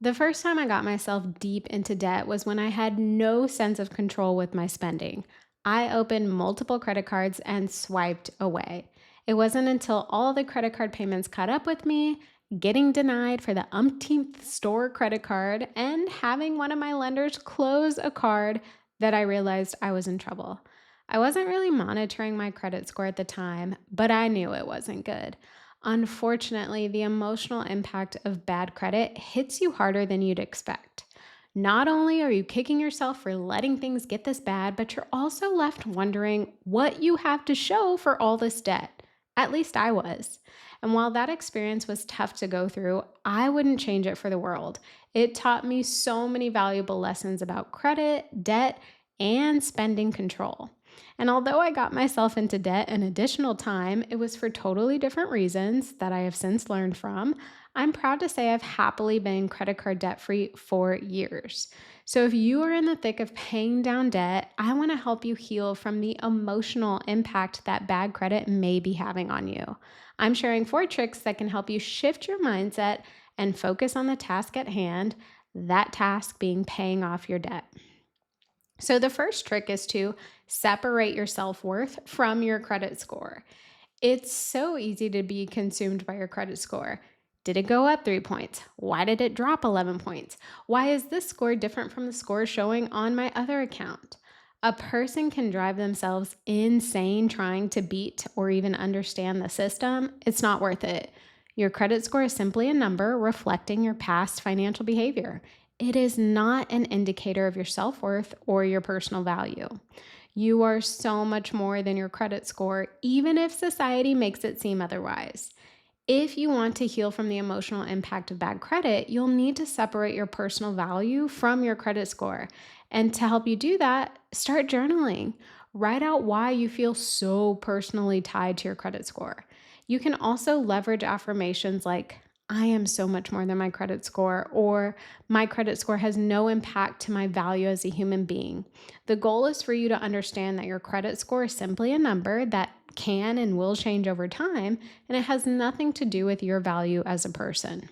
The first time I got myself deep into debt was when I had no sense of control with my spending. I opened multiple credit cards and swiped away. It wasn't until all the credit card payments caught up with me, getting denied for the umpteenth store credit card, and having one of my lenders close a card that I realized I was in trouble. I wasn't really monitoring my credit score at the time, but I knew it wasn't good. Unfortunately, the emotional impact of bad credit hits you harder than you'd expect. Not only are you kicking yourself for letting things get this bad, but you're also left wondering what you have to show for all this debt. At least I was. And while that experience was tough to go through, I wouldn't change it for the world. It taught me so many valuable lessons about credit, debt, and spending control. And although I got myself into debt an additional time, it was for totally different reasons that I have since learned from. I'm proud to say I've happily been credit card debt free for years. So, if you are in the thick of paying down debt, I want to help you heal from the emotional impact that bad credit may be having on you. I'm sharing 4 tricks that can help you shift your mindset and focus on the task at hand, that task being paying off your debt. So, the first trick is to separate your self worth from your credit score. It's so easy to be consumed by your credit score. Did it go up 3 points? Why did it drop 11 points? Why is this score different from the score showing on my other account? A person can drive themselves insane trying to beat or even understand the system. It's not worth it. Your credit score is simply a number reflecting your past financial behavior. It is not an indicator of your self worth or your personal value. You are so much more than your credit score, even if society makes it seem otherwise. If you want to heal from the emotional impact of bad credit, you'll need to separate your personal value from your credit score. And to help you do that, start journaling. Write out why you feel so personally tied to your credit score. You can also leverage affirmations like, I am so much more than my credit score, or my credit score has no impact to my value as a human being. The goal is for you to understand that your credit score is simply a number that can and will change over time, and it has nothing to do with your value as a person.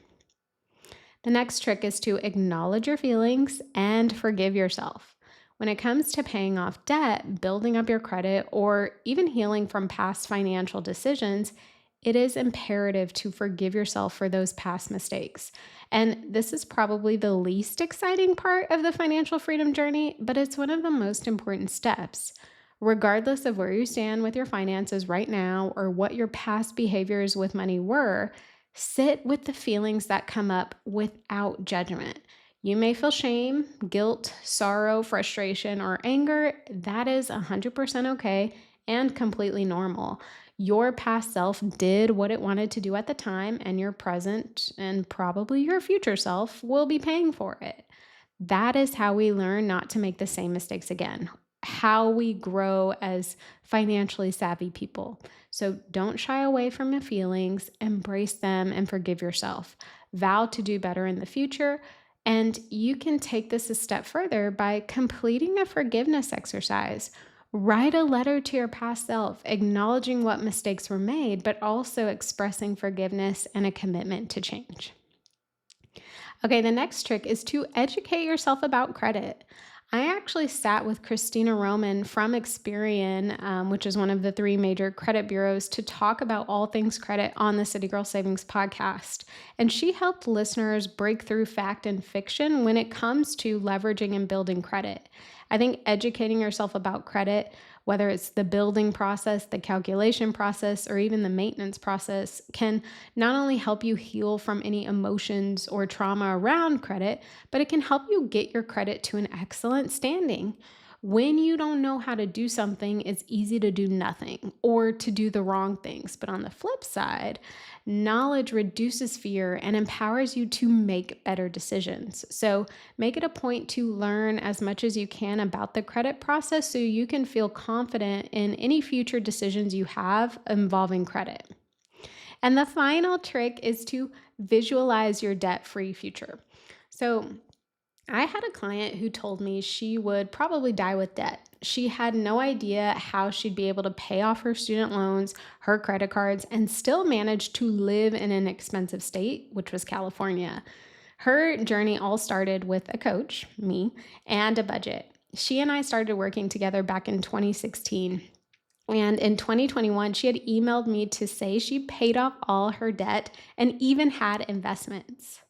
The next trick is to acknowledge your feelings and forgive yourself. When it comes to paying off debt, building up your credit, or even healing from past financial decisions, it is imperative to forgive yourself for those past mistakes. And this is probably the least exciting part of the financial freedom journey, but it's one of the most important steps. Regardless of where you stand with your finances right now or what your past behaviors with money were, sit with the feelings that come up without judgment. You may feel shame, guilt, sorrow, frustration, or anger. That is 100% okay and completely normal. Your past self did what it wanted to do at the time, and your present and probably your future self will be paying for it. That is how we learn not to make the same mistakes again, how we grow as financially savvy people. So don't shy away from your feelings, embrace them, and forgive yourself. Vow to do better in the future. And you can take this a step further by completing a forgiveness exercise. Write a letter to your past self, acknowledging what mistakes were made, but also expressing forgiveness and a commitment to change. Okay, the next trick is to educate yourself about credit. I actually sat with Christina Roman from Experian, which is one of the 3 major credit bureaus, to talk about all things credit on the City Girl Savings podcast. And she helped listeners break through fact and fiction when it comes to leveraging and building credit. I think educating yourself about credit, whether it's the building process, the calculation process, or even the maintenance process, can not only help you heal from any emotions or trauma around credit, but it can help you get your credit to an excellent standing. When you don't know how to do something, it's easy to do nothing or to do the wrong things. But on the flip side, knowledge reduces fear and empowers you to make better decisions. So make it a point to learn as much as you can about the credit process so you can feel confident in any future decisions you have involving credit. And the final trick is to visualize your debt free future. So, I had a client who told me she would probably die with debt. She had no idea how she'd be able to pay off her student loans, her credit cards, and still manage to live in an expensive state, which was California. Her journey all started with a coach, me, and a budget. She and I started working together back in 2016. And in 2021, she had emailed me to say she paid off all her debt and even had investments.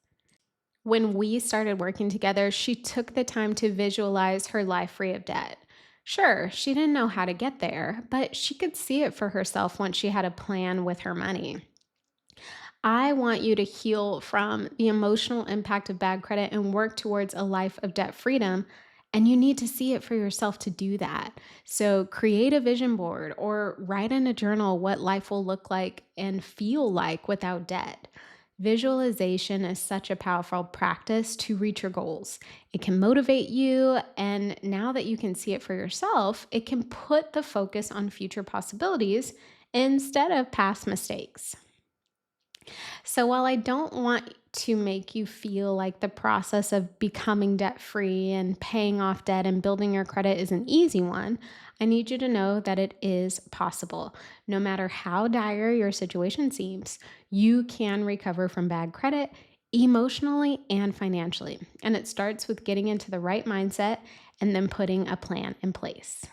When we started working together, she took the time to visualize her life free of debt. Sure, she didn't know how to get there, but she could see it for herself once she had a plan with her money. I want you to heal from the emotional impact of bad credit and work towards a life of debt freedom. And you need to see it for yourself to do that. So, create a vision board or write in a journal what life will look like and feel like without debt. Visualization is such a powerful practice to reach your goals. It can motivate you, and now that you can see it for yourself, it can put the focus on future possibilities instead of past mistakes. So, while I don't want to make you feel like the process of becoming debt free and paying off debt and building your credit is an easy one, I need you to know that it is possible. No matter how dire your situation seems, you can recover from bad credit emotionally and financially. And it starts with getting into the right mindset and then putting a plan in place.